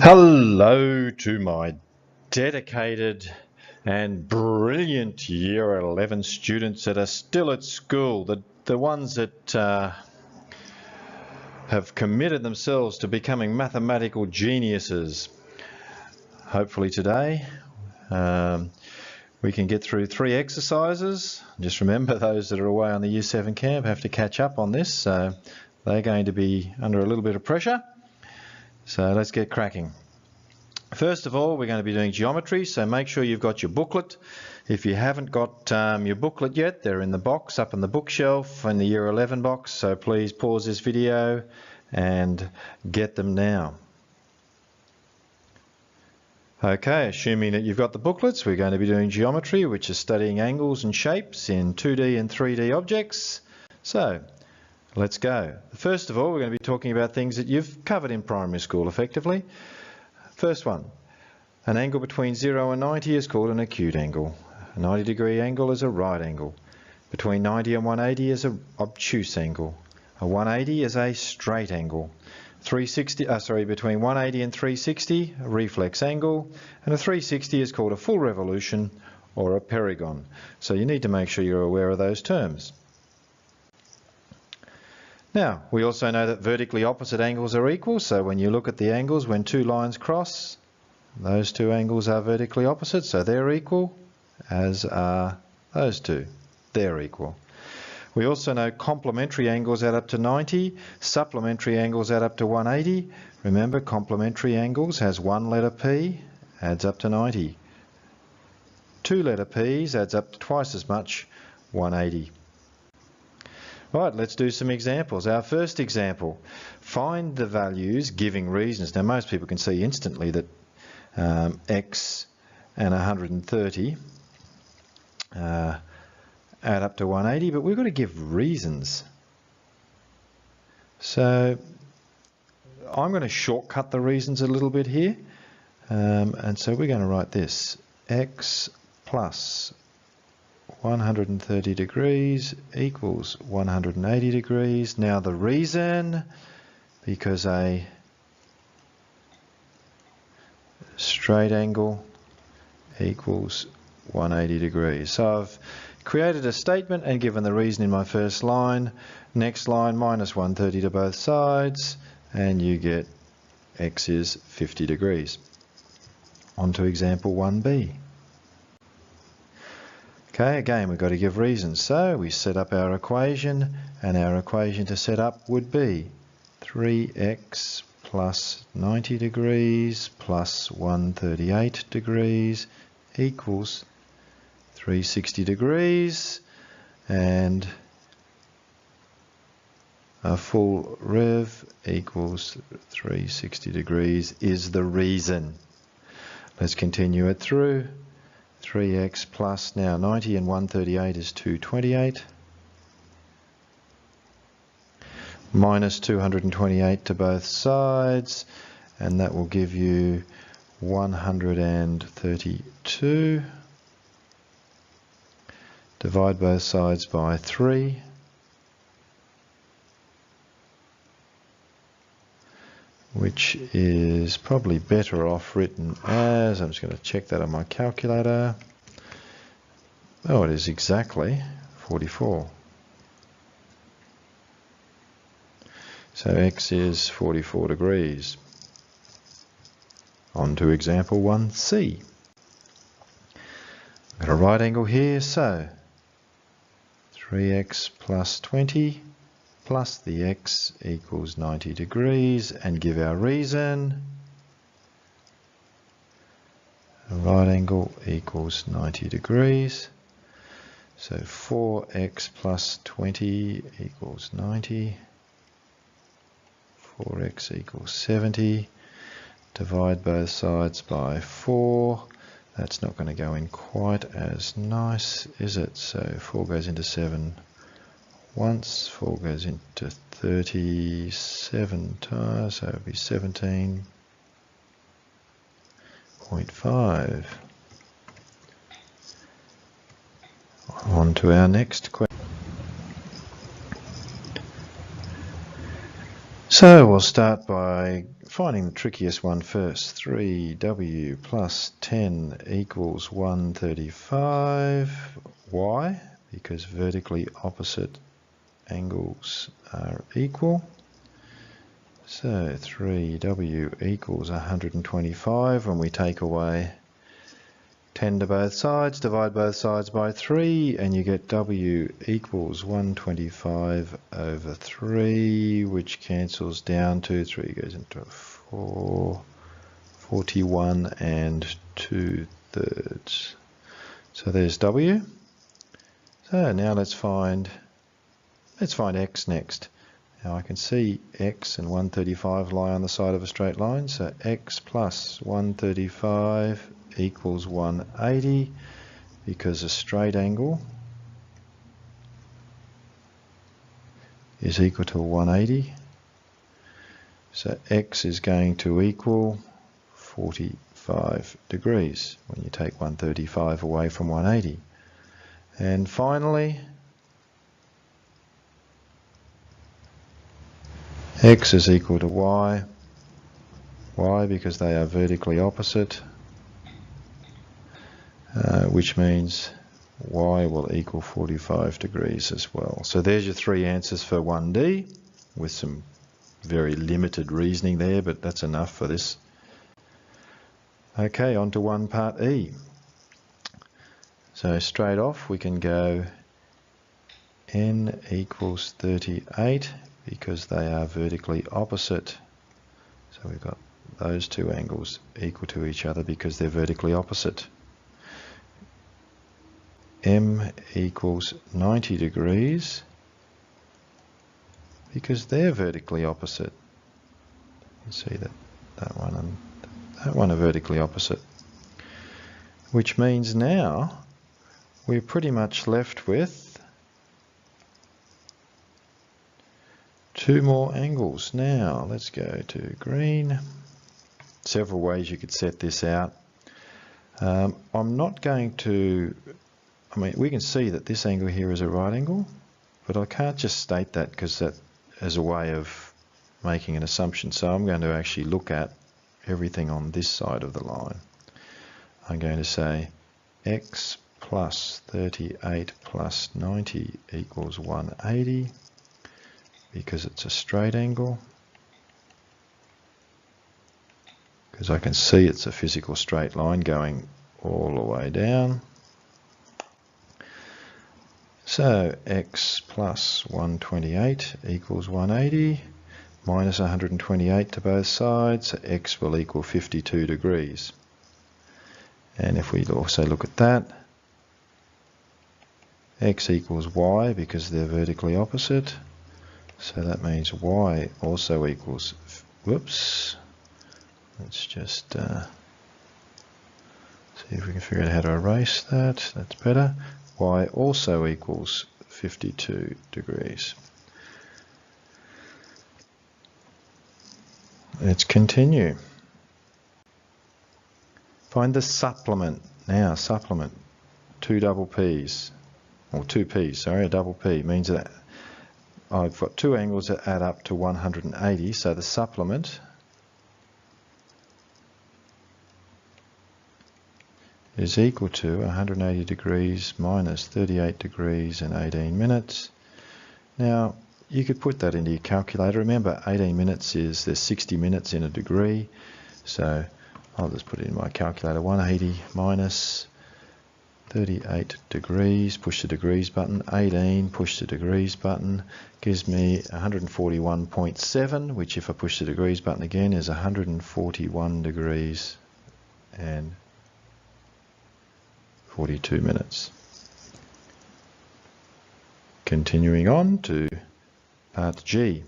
Hello to my dedicated and brilliant Year 11 students that are still at school, the ones that have committed themselves to becoming mathematical geniuses. Hopefully today we can get through 3 exercises. Just remember, those that are away on the Year 7 camp have to catch up on this, so they're going to be under a little bit of pressure. So let's get cracking. First of all, we're going to be doing geometry, so make sure you've got your booklet. If you haven't got your booklet yet, they're in the box up on the bookshelf in the Year 11 box, so please pause this video and get them now. Okay, assuming that you've got the booklets, we're going to be doing geometry, which is studying angles and shapes in 2D and 3D objects. So let's go. First of all, we're going to be talking about things that you've covered in primary school effectively. First one, an angle between 0 and 90 is called an acute angle. A 90-degree angle is a right angle. Between 90 and 180 is an obtuse angle. A 180 is a straight angle. Between 180 and 360, a reflex angle. And a 360 is called a full revolution or a perigon. So you need to make sure you're aware of those terms. Now, we also know that vertically opposite angles are equal, so when you look at the angles, when two lines cross, those two angles are vertically opposite, so they're equal, as are those two. They're equal. We also know complementary angles add up to 90, supplementary angles add up to 180. Remember, complementary angles has one letter P, adds up to 90. Two letter P's adds up to twice as much, 180. Right, let's do some examples. Our first example, find the values giving reasons. Now most people can see instantly that x and 130 add up to 180, but we've got to give reasons. So I'm going to shortcut the reasons a little bit here, and so we're going to write this: x plus 130 degrees equals 180 degrees. Now the reason, because a straight angle equals 180 degrees. So I've created a statement and given the reason in my first line. Next line, minus 130 to both sides, and you get x is 50 degrees. On to example 1b. Okay, again we've got to give reasons. So we set up our equation, and our equation to set up would be 3x plus 90 degrees plus 138 degrees equals 360 degrees, and a full rev equals 360 degrees is the reason. Let's continue it through. 3x plus, now 90 and 138 is 228, minus 228 to both sides, and that will give you 132. Divide both sides by 3. Which is probably better off written as, I'm just going to check that on my calculator. Oh, it is exactly 44. So x is 44 degrees. On to example 1c. I've got a right angle here, so 3x plus 20 plus the x equals 90 degrees, and give our reason. A right angle equals 90 degrees. So 4x plus 20 equals 90. 4x equals 70. Divide both sides by 4. That's not going to go in quite as nice, is it? So 4 goes into 7 once, 4 goes into 37 times, so it'll be 17.5. On to our next question. So we'll start by finding the trickiest one first. 3w plus 10 equals 135. Why? Because vertically opposite angles are equal. So 3w equals 125 when we take away 10 to both sides, divide both sides by 3, and you get w equals 125 over 3, which cancels down to 3 goes into 4, 41 and 2/3. So there's w. So now let's find x next. Now I can see x and 135 lie on the side of a straight line, so x plus 135 equals 180, because a straight angle is equal to 180. So x is going to equal 45 degrees when you take 135 away from 180. And finally, x is equal to y. Why? Because they are vertically opposite, which means y will equal 45 degrees as well. So there's your three answers for 1D, with some very limited reasoning there, but that's enough for this. Okay, on to part E. So straight off we can go n equals 38 because they are vertically opposite. So we've got those two angles equal to each other because they're vertically opposite. M equals 90 degrees because they're vertically opposite. You can see that that one and that one are vertically opposite, which means now we're pretty much left with two more angles. Now let's go to green. Several ways you could set this out. I'm not going to, we can see that this angle here is a right angle, but I can't just state that because that is a way of making an assumption. So I'm going to actually look at everything on this side of the line. I'm going to say x plus 38 plus 90 equals 180 because it's a straight angle, because I can see it's a physical straight line going all the way down. So x plus 128 equals 180 minus 128 to both sides, so x will equal 52 degrees. And if we also look at that, x equals y because they're vertically opposite, so that means y also equals, whoops, let's just see if we can figure out how to erase that. That's better. Y also equals 52 degrees. Let's continue. Find the supplement. Now, supplement, two double P's, or two P's, sorry, a double P means that I've got two angles that add up to 180, so the supplement is equal to 180 degrees minus 38 degrees and 18 minutes. Now, you could put that into your calculator. Remember, 18 minutes is, there's 60 minutes in a degree, so I'll just put it in my calculator. 180 minus 38 degrees, push the degrees button, 18, push the degrees button, gives me 141.7, which if I push the degrees button again is 141 degrees and 42 minutes. Continuing on to part G.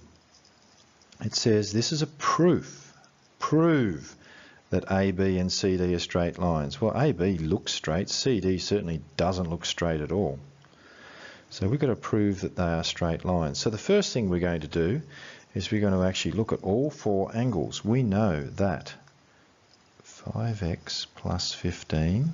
It says this is a proof. Prove that AB and CD are straight lines. Well, AB looks straight, CD certainly doesn't look straight at all. So we've got to prove that they are straight lines. So the first thing we're going to do is we're going to actually look at all four angles. We know that 5x plus 15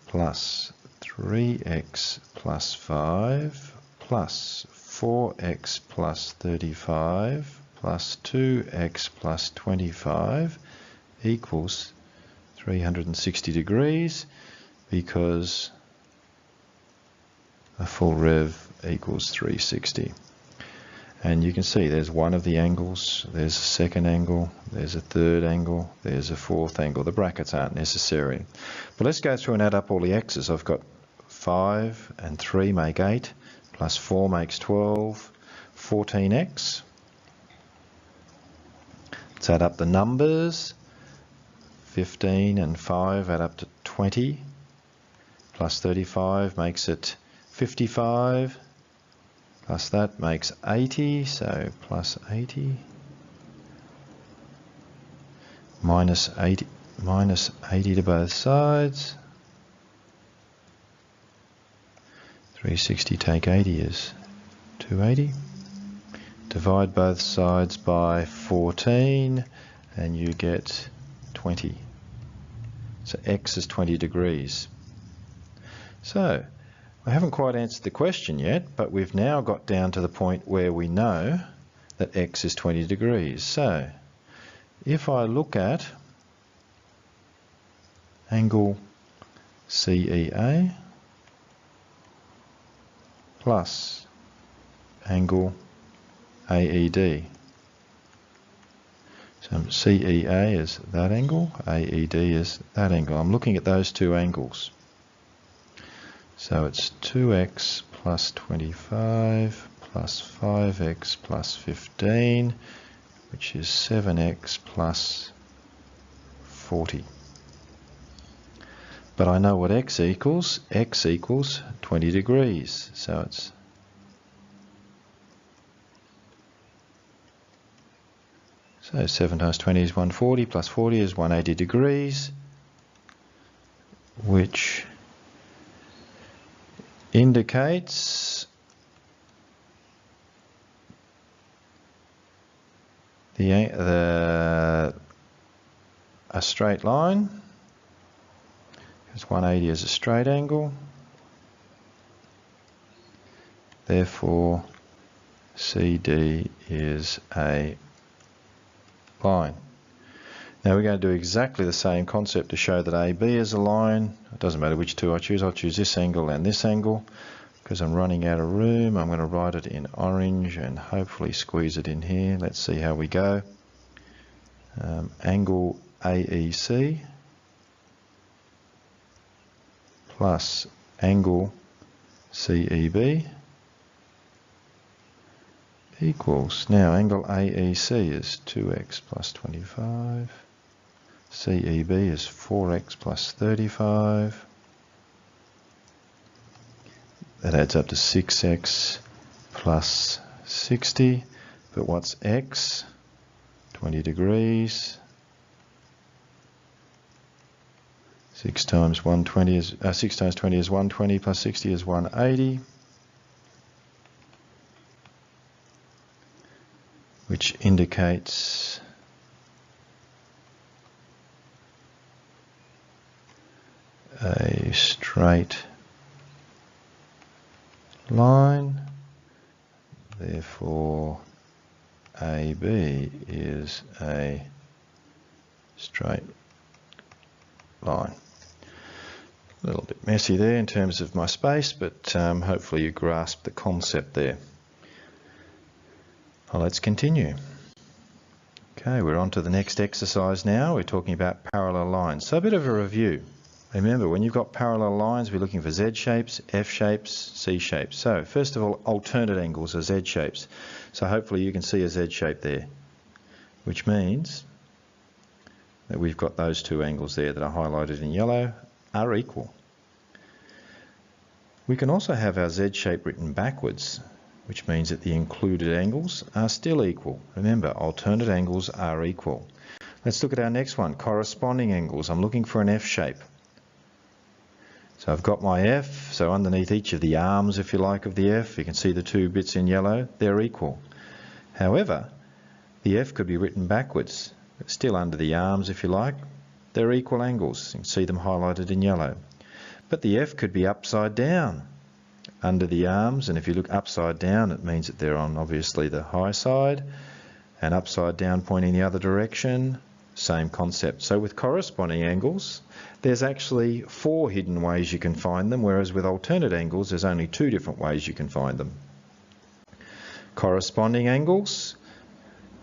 plus 3x plus 5 plus 4x plus 35 plus 2x plus 25 equals 360 degrees, because a full rev equals 360. And you can see there's one of the angles, there's a second angle, there's a third angle, there's a fourth angle. The brackets aren't necessary. But let's go through and add up all the x's. I've got 5 and 3 make 8, plus 4 makes 12, 14x. Let's add up the numbers. 15 and 5 add up to 20, plus 35 makes it 55, plus that makes 80, so plus 80, minus 80 to both sides. 360 take 80 is 280. Divide both sides by 14 and you get 20. So x is 20 degrees. So I haven't quite answered the question yet, but we've now got down to the point where we know that x is 20 degrees. So if I look at angle CEA plus angle AED. So CEA is that angle, AED is that angle. I'm looking at those two angles. So it's 2x plus 25 plus 5x plus 15, which is 7x plus 40. But I know what x equals. X equals 20 degrees. So it's 7 times 20 is 140, plus 40 is 180 degrees, which indicates a straight line, because 180 is a straight angle. Therefore, CD is a line. Now we're going to do exactly the same concept to show that AB is a line. It doesn't matter which two I choose. I'll choose this angle and this angle. Because I'm running out of room, I'm going to write it in orange and hopefully squeeze it in here. Let's see how we go. Angle AEC plus angle CEB equals, now angle AEC is 2x plus 25, CEB is 4x plus 35, that adds up to 6x plus 60, but what's x? 20 degrees. 6 times 20 is 120 plus 60 is 180. Which indicates a straight line. Therefore, AB is a straight line. A little bit messy there in terms of my space, but hopefully you grasp the concept there. Well, let's continue. Okay, we're on to the next exercise now. We're talking about parallel lines. So a bit of a review. Remember, when you've got parallel lines, we're looking for Z shapes, F shapes, C shapes. So first of all, alternate angles are Z shapes. So hopefully you can see a Z shape there, which means that we've got those two angles there that are highlighted in yellow are equal. We can also have our Z shape written backwards, which means that the included angles are still equal. Remember, alternate angles are equal. Let's look at our next one, corresponding angles. I'm looking for an F shape. So I've got my F, so underneath each of the arms, if you like, of the F, you can see the two bits in yellow, they're equal. However, the F could be written backwards, but still under the arms, if you like, they're equal angles. You can see them highlighted in yellow. But the F could be upside down under the arms, and if you look upside down, it means that they're on obviously the high side, and upside down pointing the other direction, same concept. So with corresponding angles, there's actually 4 hidden ways you can find them, whereas with alternate angles, there's only 2 different ways you can find them. Corresponding angles,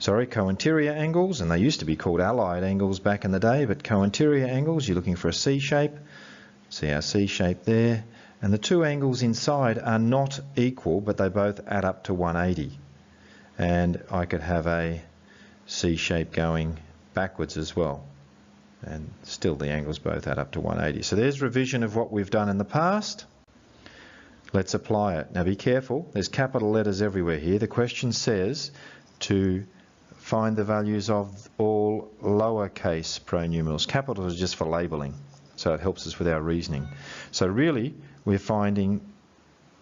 co-interior angles, and they used to be called allied angles back in the day, but co-interior angles, you're looking for a C shape. See our C shape there. And the 2 angles inside are not equal, but they both add up to 180. And I could have a C shape going backwards as well. And still the angles both add up to 180. So there's revision of what we've done in the past. Let's apply it. Now be careful, there's capital letters everywhere here. The question says to find the values of all lowercase pronumerals. Capitals are just for labelling, so it helps us with our reasoning. So really, we're finding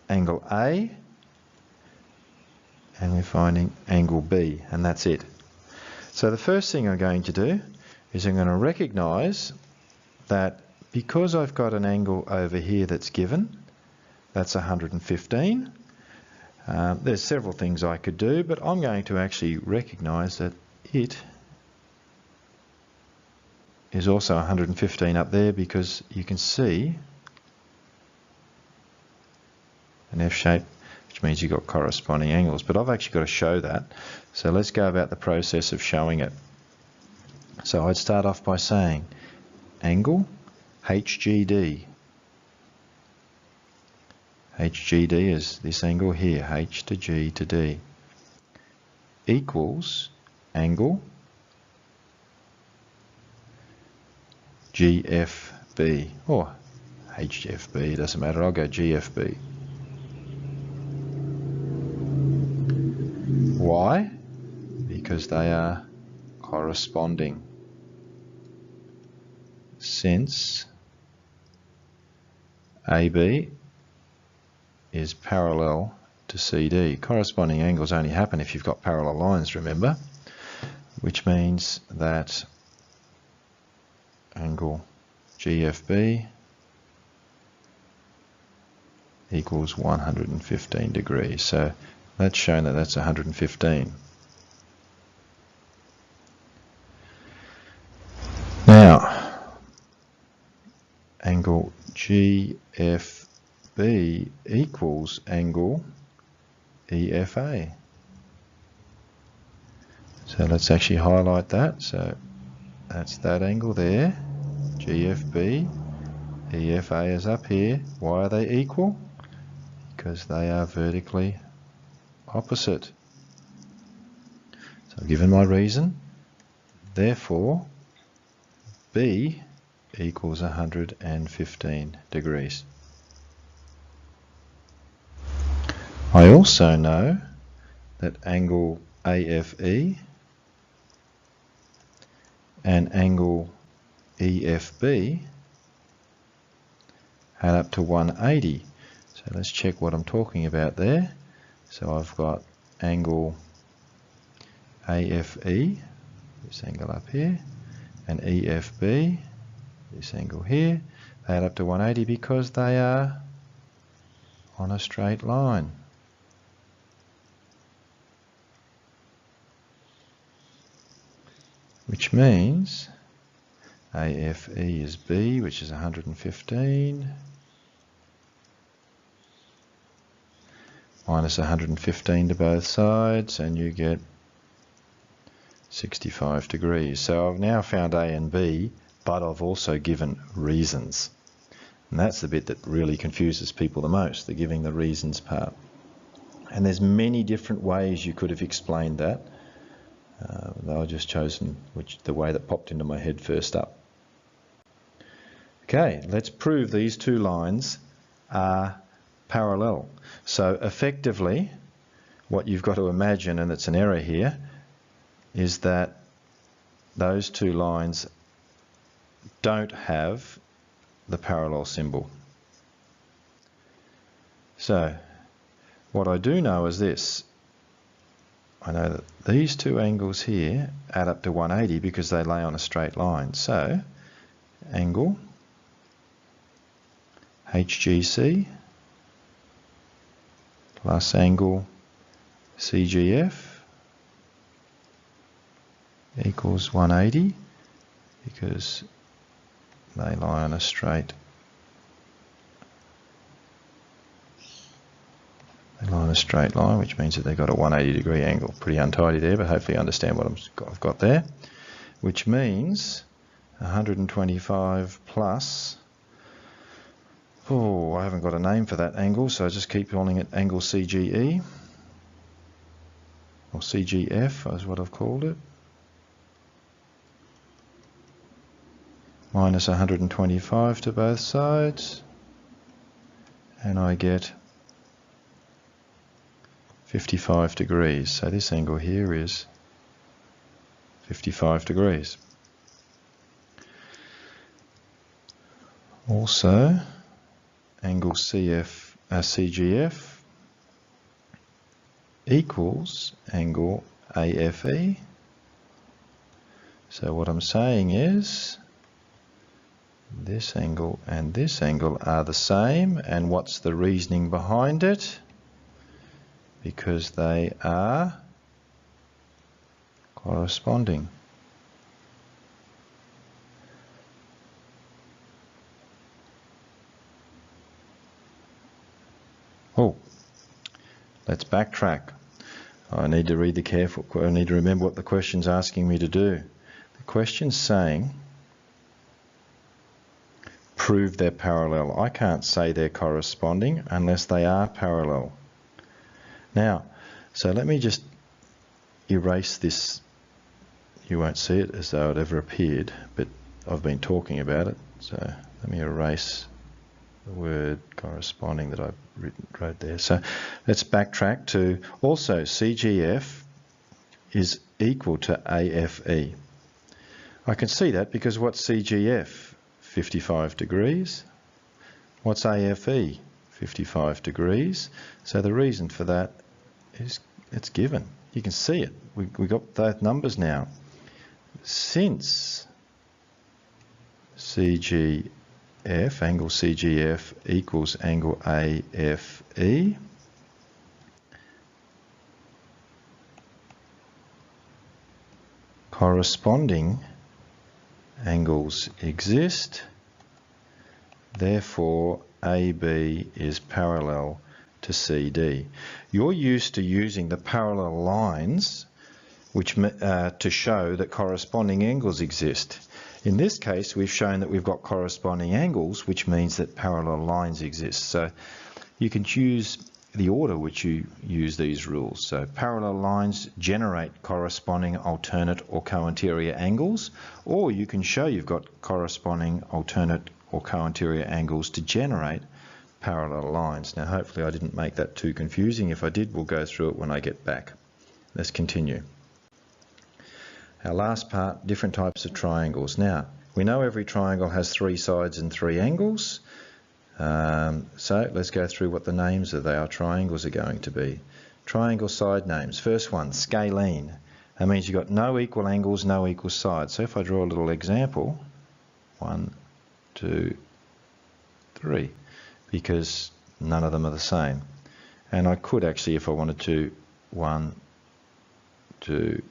angle A and we're finding angle B, and that's it. So the first thing I'm going to do is I'm going to recognise that because I've got an angle over here that's given, that's 115. There's several things I could do, but I'm going to actually recognise that it is also 115 up there, because you can see an F shape, which means you've got corresponding angles. But I've actually got to show that. So let's go about the process of showing it. So I'd start off by saying angle HGD. HGD is this angle here, H to G to D, equals angle GFB, or HFB, doesn't matter, I'll go GFB. Why? Because they are corresponding. Since AB is parallel to CD. Corresponding angles only happen if you've got parallel lines, remember, which means that angle GFB equals 115 degrees. So that's shown that that's 115. Now, angle GFB equals angle EFA. So let's actually highlight that. So that's that angle there, GFB. EFA is up here. Why are they equal? Because they are vertically opposite. So I've given my reason. Therefore, B equals 115 degrees. I also know that angle AFE and angle EFB add up to 180. So let's check what I'm talking about there. So I've got angle AFE, this angle up here, and EFB, this angle here. They add up to 180 because they are on a straight line. Which means AFE is B, which is 115, minus 115 to both sides, and you get 65 degrees. So I've now found A and B, but I've also given reasons. And that's the bit that really confuses people the most, the giving the reasons part. And there's many different ways you could have explained that. I've just chosen the way that popped into my head first up. Okay, let's prove these two lines are parallel. So effectively, what you've got to imagine, and it's an error here, is that those two lines don't have the parallel symbol. So what I do know is this. I know that these two angles here add up to 180 because they lay on a straight line. So angle HGC plus angle CGF equals 180 because they lie on a straight. They lie on a straight line, which means that they've got a 180 degree angle. Pretty untidy there, but hopefully you understand what I've got there. Which means 125 plus, I haven't got a name for that angle, so I just keep calling it angle CGE, or CGF is what I've called it, minus 125 to both sides, and I get 55 degrees. So this angle here is 55 degrees. Also, angle CGF equals angle AFE. So what I'm saying is this angle and this angle are the same, and what's the reasoning behind it? Because they are corresponding. Let's backtrack. I need to read the careful. I need to remember what the question's asking me to do. The question's saying prove they're parallel. I can't say they're corresponding unless they are parallel. Now, so let me just erase this. You won't see it as though it ever appeared, but I've been talking about it. So let me erase the word corresponding that I wrote there. So let's backtrack to also CGF is equal to AFE. I can see that because what's CGF? 55 degrees. What's AFE? 55 degrees. So the reason for that is it's given. You can see it. We got both numbers now. Since CGF, angle CGF equals angle AFE, corresponding angles exist, therefore AB is parallel to CD. You're used to using the parallel lines which to show that corresponding angles exist. In this case, we've shown that we've got corresponding angles, which means that parallel lines exist. So you can choose the order which you use these rules. So parallel lines generate corresponding alternate or co-interior angles, or you can show you've got corresponding alternate or co-interior angles to generate parallel lines. Now hopefully I didn't make that too confusing. If I did, we'll go through it when I get back. Let's continue. Our last part, different types of triangles. Now, we know every triangle has 3 sides and 3 angles. So let's go through what the names of our triangles are going to be. Triangle side names. First one, scalene. That means you've got no equal angles, no equal sides. So if I draw a little example, 1, 2, 3, because none of them are the same. And I could actually, if I wanted to, 1, 2,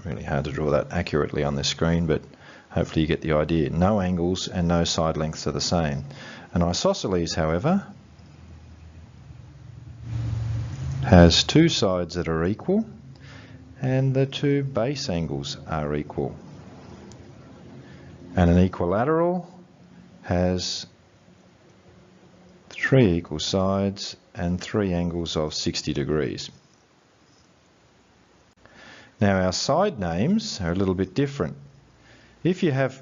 really hard to draw that accurately on this screen, but hopefully you get the idea. No angles and no side lengths are the same. An isosceles, however, has 2 sides that are equal and the 2 base angles are equal. And an equilateral has 3 equal sides and 3 angles of 60 degrees. Now our side names are a little bit different. If you have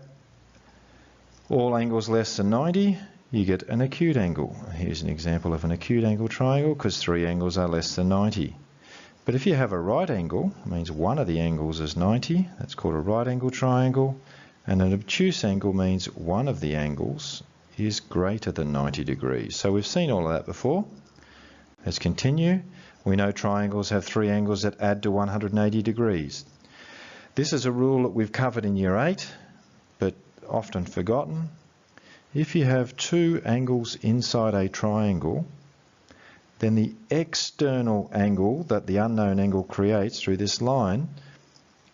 all angles less than 90, you get an acute angle. Here's an example of an acute angle triangle because 3 angles are less than 90. But if you have a right angle, it means one of the angles is 90, that's called a right angle triangle, and an obtuse angle means one of the angles is greater than 90 degrees. So we've seen all of that before. Let's continue. We know triangles have 3 angles that add to 180 degrees. This is a rule that we've covered in Year 8, but often forgotten. If you have 2 angles inside a triangle, then the external angle that the unknown angle creates through this line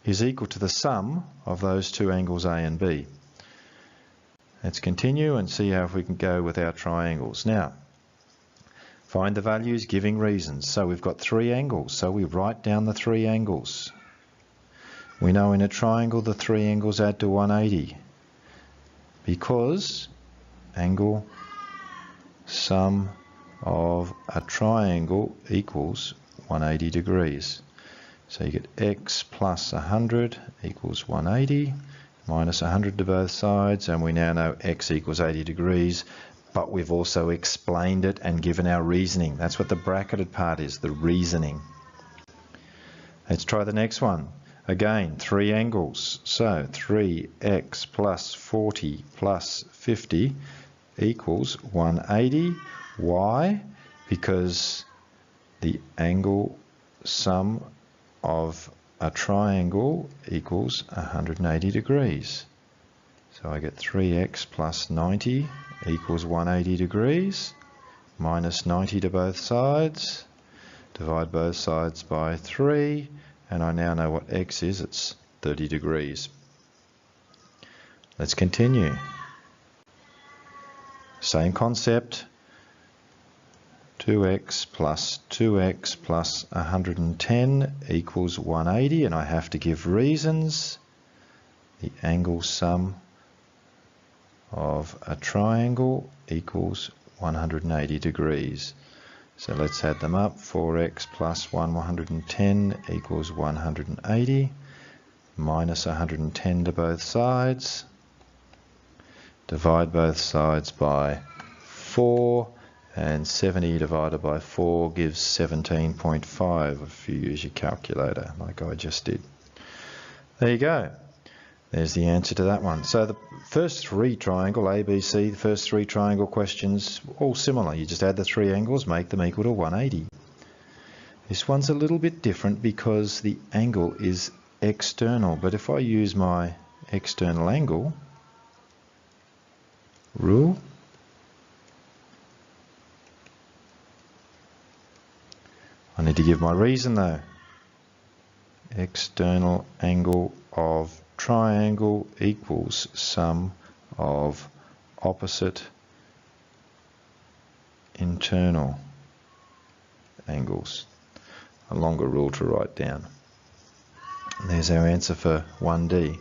is equal to the sum of those two angles A and B. Let's continue and see how we can go with our triangles. Now, find the values giving reasons. So we've got three angles, so we write down the three angles. We know in a triangle the three angles add to 180 because angle sum of a triangle equals 180 degrees. So you get x plus 100 equals 180, minus 100 to both sides, and we now know x equals 80 degrees, but we've also explained it and given our reasoning. That's what the bracketed part is, the reasoning. Let's try the next one. Again, three angles. So 3x plus 40 plus 50 equals 180. Why? Because the angle sum of a triangle equals 180 degrees. So I get 3x plus 90 equals 180 degrees, minus 90 to both sides, divide both sides by 3, and I now know what x is, it's 30 degrees. Let's continue. Same concept. 2x plus 110 equals 180, and I have to give reasons. The angle sum of a triangle equals 180 degrees. So let's add them up. 4x plus 110 equals 180, minus 110 to both sides. Divide both sides by 4. And 70 divided by 4 gives 17.5 if you use your calculator like I just did. There you go. There's the answer to that one. So the first three triangle, A, B, C, the first three triangle questions, all similar. You just add the three angles, make them equal to 180. This one's a little bit different because the angle is external. But if I use my external angle rule, I need to give my reason though. External angle of triangle equals sum of opposite internal angles. A longer rule to write down. And there's our answer for 1D.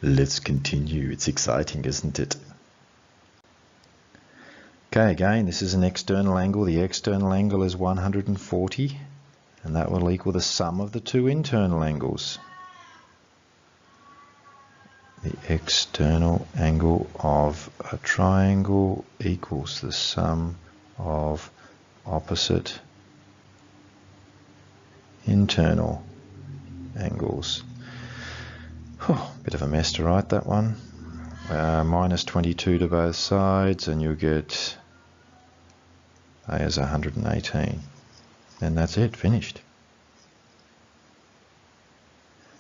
Let's continue. It's exciting, isn't it? Okay, again, this is an external angle. The external angle is 140, and that will equal the sum of the two internal angles. The external angle of a triangle equals the sum of opposite internal angles. Bit of a mess to write that one. Minus 22 to both sides, and you'll get A is 118. And that's it, finished.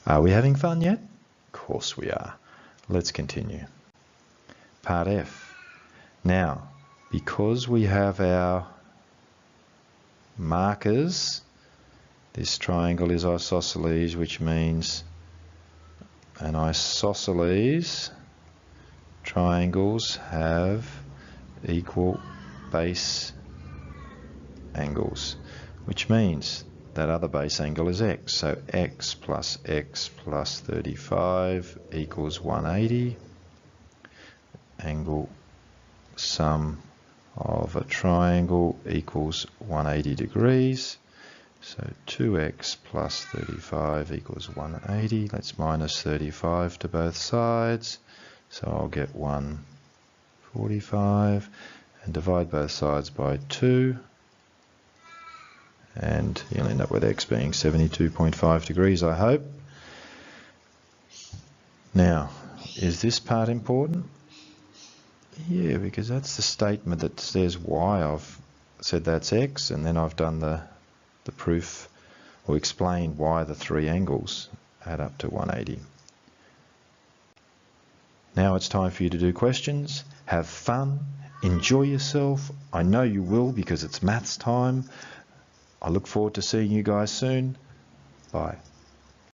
Are we having fun yet? Of course we are. Let's continue. Part F. Now, because we have our markers, this triangle is isosceles, which means an isosceles triangles have equal base angles, which means that other base angle is x. So x plus 35 equals 180. Angle sum of a triangle equals 180 degrees. So 2x plus 35 equals 180. Let's minus 35 to both sides. So I'll get 145 and divide both sides by 2. And you'll end up with x being 72.5 degrees, I hope. Now, is this part important? Yeah, because that's the statement that says y. I've said that's x, and then I've done the proof, or explained why the three angles add up to 180. Now it's time for you to do questions, have fun, Enjoy yourself. I know you will because it's maths time. I look forward to seeing you guys soon. Bye.